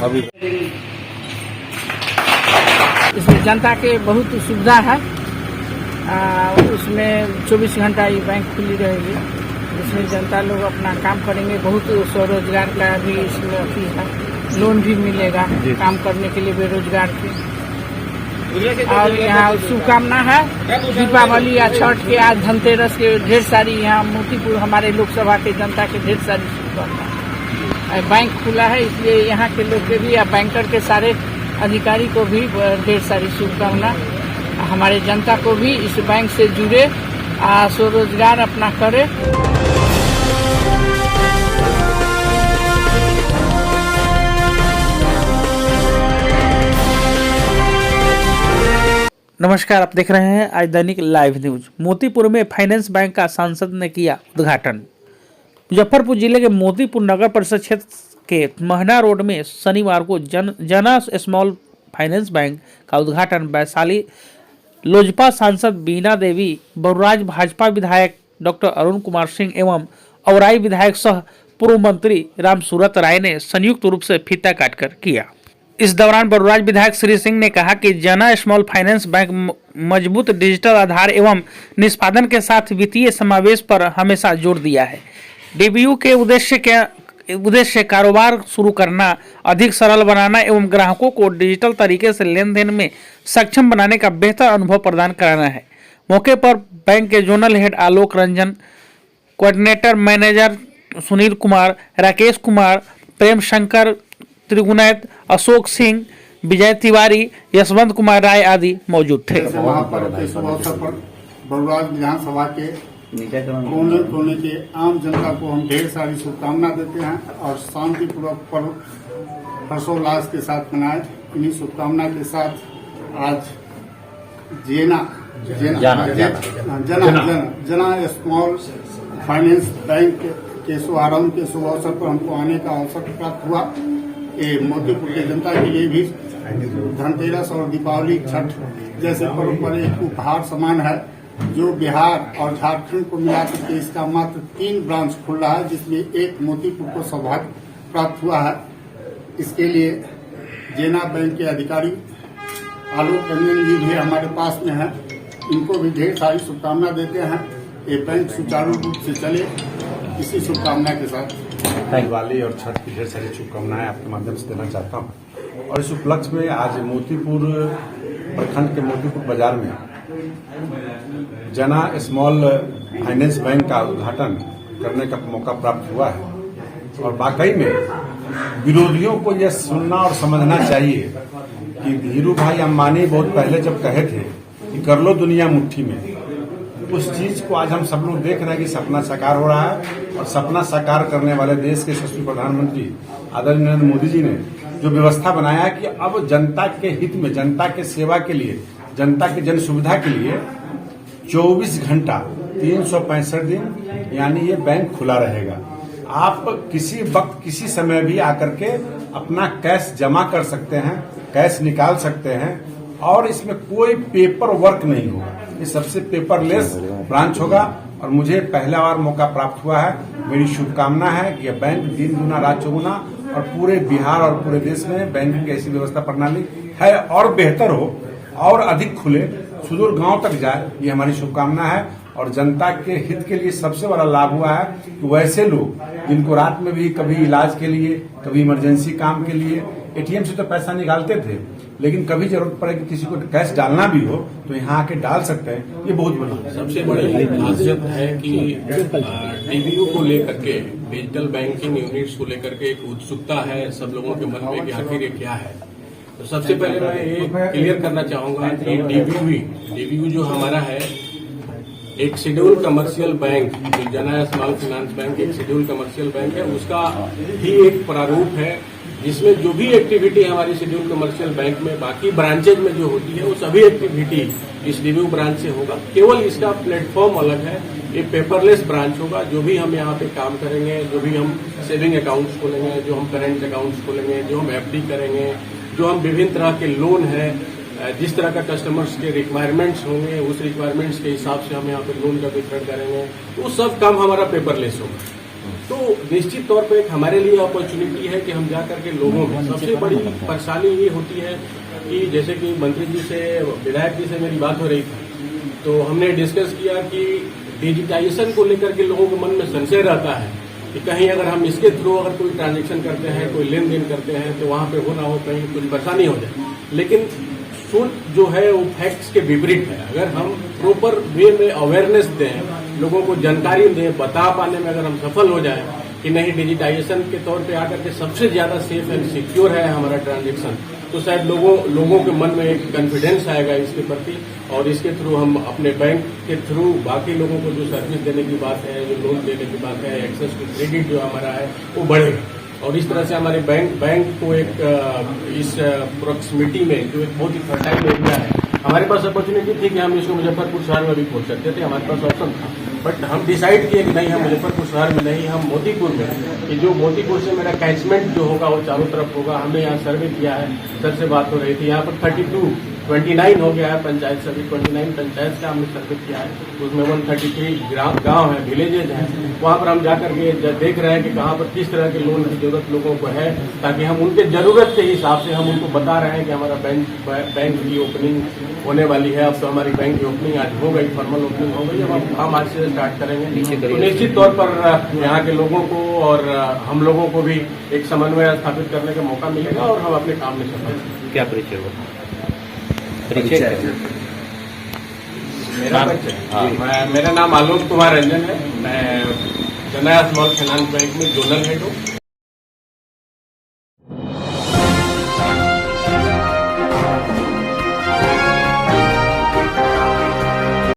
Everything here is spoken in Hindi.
अभी इसमें जनता के बहुत सुविधा है। उसमें 24 घंटा ये बैंक खुली रहेगी, जिसमें जनता लोग अपना काम करेंगे। बहुत स्वरोजगार का भी इसमें अथी है, लोन भी मिलेगा काम करने के लिए बेरोजगार के। और यहाँ शुभकामना है दीपावली या छठ के, आज धनतेरस के ढेर सारी यहाँ मोतीपुर हमारे लोकसभा के जनता के ढेर सारी शुभकामना। बैंक खुला है इसलिए यहाँ के लोग के भी या बैंकर के सारे अधिकारी को भी ढेर सारी शुभकामना। हमारे जनता को भी इस बैंक से जुड़े, स्वरोजगार अपना करे। नमस्कार, आप देख रहे हैं आज दैनिक लाइव न्यूज। मोतीपुर में फाइनेंस बैंक का सांसद ने किया उद्घाटन। मुजफ्फरपुर जिले के मोतीपुर नगर परिषद क्षेत्र के महना रोड में शनिवार को जना स्मॉल फाइनेंस बैंक का उद्घाटन वैशाली लोजपा सांसद बीना देवी, बरुराज भाजपा विधायक डॉक्टर अरुण कुमार सिंह एवं औराई विधायक सह पूर्व मंत्री रामसूरत राय ने संयुक्त रूप से फीता काटकर किया। इस दौरान बरुराज विधायक श्री सिंह ने कहा कि जना स्मॉल फाइनेंस बैंक मजबूत डिजिटल आधार एवं निष्पादन के साथ वित्तीय समावेश पर हमेशा जोर दिया है। डीबीयू के उद्देश्य कारोबार शुरू करना, अधिक सरल बनाना एवं ग्राहकों को डिजिटल तरीके से लेन देन में सक्षम बनाने का बेहतर अनुभव प्रदान कराना है। मौके पर बैंक के zonal head Alok Ranjan, coordinator manager Sunil Kumar, Rakesh Kumar, Prem Shankar त्रिगुणैत, Ashok Singh, Vijay Tiwari, Yashwant Kumar Rai आदि मौजूद थे। बरुराज विधानसभा के कोने कोने के आम जनता को हम ढेर सारी शुभकामना देते हैं और शांतिपूर्वक पर्व हर्षोल्लास के साथ मनाए। इन्हीं शुभकामना के साथ आज जना स्मॉल फाइनेंस बैंक के शुभारंभ के शुभ अवसर पर हमको आने का अवसर प्राप्त हुआ। ये मोतीपुर के जनता के लिए भी धनतेरस और दीपावली, छठ जैसे पर्व पर एक उपहार समान है, जो बिहार और झारखंड को मिलाकर के इसका मात्र 3 ब्रांच खुल रहा है, जिसमें एक मोतीपुर को सौभाग्य प्राप्त हुआ है। इसके लिए जेना बैंक के अधिकारी आलोक रंजन जी भी हमारे पास में है, इनको भी ढेर सारी शुभकामना देते हैं। ये बैंक सुचारू रूप से चले, इसी शुभकामना के साथ दिवाली और छठ की ढेर सारी शुभकामनाएं आपके माध्यम से देना चाहता हूं। और इस उपलक्ष्य में आज मोतीपुर प्रखंड के मोतीपुर बाजार में जना स्मॉल फाइनेंस बैंक का उद्घाटन करने का मौका प्राप्त हुआ है। और वाकई में विरोधियों को यह सुनना और समझना चाहिए कि धीरू भाई अंबानी बहुत पहले जब कहे थे कि कर लो दुनिया मुट्ठी में, उस चीज को आज हम सब लोग देख रहे हैं कि सपना साकार हो रहा है। और सपना साकार करने वाले देश के यशस्वी प्रधानमंत्री आदरणीय नरेंद्र मोदी जी ने जो व्यवस्था बनाया है कि अब जनता के हित में, जनता के सेवा के लिए, जनता की जन सुविधा के लिए 24 घंटा 365 दिन यानी ये बैंक खुला रहेगा। आप किसी वक्त किसी समय भी आकर के अपना कैश जमा कर सकते हैं, कैश निकाल सकते हैं और इसमें कोई पेपर वर्क नहीं होगा। ये सबसे पेपरलेस ब्रांच होगा और मुझे पहला बार मौका प्राप्त हुआ है। मेरी शुभकामना है कि यह बैंक दिन गुना रात चौगुना और पूरे बिहार और पूरे देश में बैंकिंग की ऐसी व्यवस्था प्रणाली है और बेहतर हो और अधिक खुले, सुदूर गांव तक जाए, ये हमारी शुभकामना है। और जनता के हित के लिए सबसे बड़ा लाभ हुआ है कि वैसे लोग जिनको रात में भी कभी इलाज के लिए, कभी इमरजेंसी काम के लिए एटीएम से तो पैसा निकालते थे, लेकिन कभी जरूरत पड़े कि किसी को कैश डालना भी हो तो यहाँ आके डाल सकते हैं। ये बहुत बड़ी सबसे बड़ी खासियत है कि डीबीयू को लेकर के, डिजिटल बैंकिंग यूनिट्स को लेकर के एक उत्सुकता है सब लोगों के मन में कि आखिर ये क्या है। तो सबसे पहले मैं ये क्लियर करना चाहूंगा कि डीबीयू जो हमारा है एक शेड्यूल कमर्शियल बैंक, जो जना स्मॉल फाइनेंस बैंक एक शेड्यूल कमर्शियल बैंक है, उसका ही एक प्रारूप है जिसमें जो भी एक्टिविटी हमारी शेड्यूल कमर्शियल बैंक में बाकी ब्रांचेज में जो होती है वो सभी एक्टिविटी इस डीबीयू ब्रांच से होगा। केवल इसका प्लेटफॉर्म अलग है, ये पेपरलेस ब्रांच होगा। जो भी हम यहाँ पे काम करेंगे, जो भी हम सेविंग अकाउंट्स खोलेंगे, जो हम करेंट अकाउंट्स खोलेंगे, जो हम एफडी करेंगे, जो हम विभिन्न तरह के लोन है, जिस तरह का कस्टमर्स के रिक्वायरमेंट्स होंगे उस रिक्वायरमेंट्स के हिसाब से हम यहाँ पे लोन का वितरण करेंगे, तो सब काम हमारा पेपरलेस होगा। तो निश्चित तौर पर एक हमारे लिए अपॉर्चुनिटी है कि हम जा करके लोगों में, सबसे बड़ी परेशानी ये होती है कि जैसे कि मंत्री जी से, विधायक जी से मेरी बात हो रही थी, तो हमने डिस्कस किया कि डिजिटाइजेशन को लेकर के लोगों के मन में संशय रहता है कि कहीं अगर हम इसके थ्रू अगर कोई ट्रांजैक्शन करते हैं, कोई लेन देन करते हैं, तो वहां पे हो ना हो कहीं कुछ परेशानी हो जाए। लेकिन सूत्र जो है वो फैक्ट्स के विपरीत है। अगर हम प्रॉपर वे में अवेयरनेस दें, लोगों को जानकारी दें, बता पाने में अगर हम सफल हो जाए कि नहीं डिजिटाइजेशन के तौर पे आकर के सबसे ज्यादा सेफ एंड सिक्योर है हमारा ट्रांजैक्शन, तो शायद लोगों के मन में एक कॉन्फिडेंस आएगा इसके प्रति, और इसके थ्रू हम अपने बैंक के थ्रू बाकी लोगों को जो सर्विस देने की बात है, जो लोन देने की बात है, एक्सेस टू क्रेडिट जो हमारा है वो बढ़ेगा। और इस तरह से हमारे बैंक को एक इस प्रोक्सिमिटी में जो एक बहुत ही फर्टाइल एरिया है, हमारे पास अपॉर्चुनिटी थी कि हम इसको मुजफ्फरपुर शहर में भी खोल सकते थे, हमारे पास ऑप्शन था, बट हम डिसाइड किए कि नहीं, हम मुजफ्फरपुर शहर में नहीं, हम मोतीपुर में, कि जो मोतीपुर से मेरा कैचमेंट जो होगा वो चारों तरफ होगा। हमने यहाँ सर्वे किया है, सर से बात हो रही थी, यहाँ पर 29 हो गया है पंचायत, सभी 29 पंचायत का हमने सर्वे किया है, उसमें 133 गांव है, विलेजेज हैं, वहाँ पर हम जाकर के देख रहे हैं कि कहाँ पर किस तरह के लोन की जरूरत लोगों को है, ताकि हम उनके जरूरत के हिसाब से हम उनको बता रहे हैं कि हमारा बैंक की ओपनिंग होने वाली है। अब तो हमारी बैंक की ओपनिंग आज हो गई, फॉर्मल ओपनिंग हो गई, अब हम आज से स्टार्ट करेंगे। तो निश्चित तौर पर यहाँ के लोगों को और हम लोगों को भी एक समन्वय स्थापित करने का मौका मिलेगा और हम अपने काम में सफल होंगे। क्या परिचय हुआ? मेरा नाम आलोक कुमार रंजन है, मैं जना स्मॉल फाइनेंस बैंक में जोनल हेड हूँ।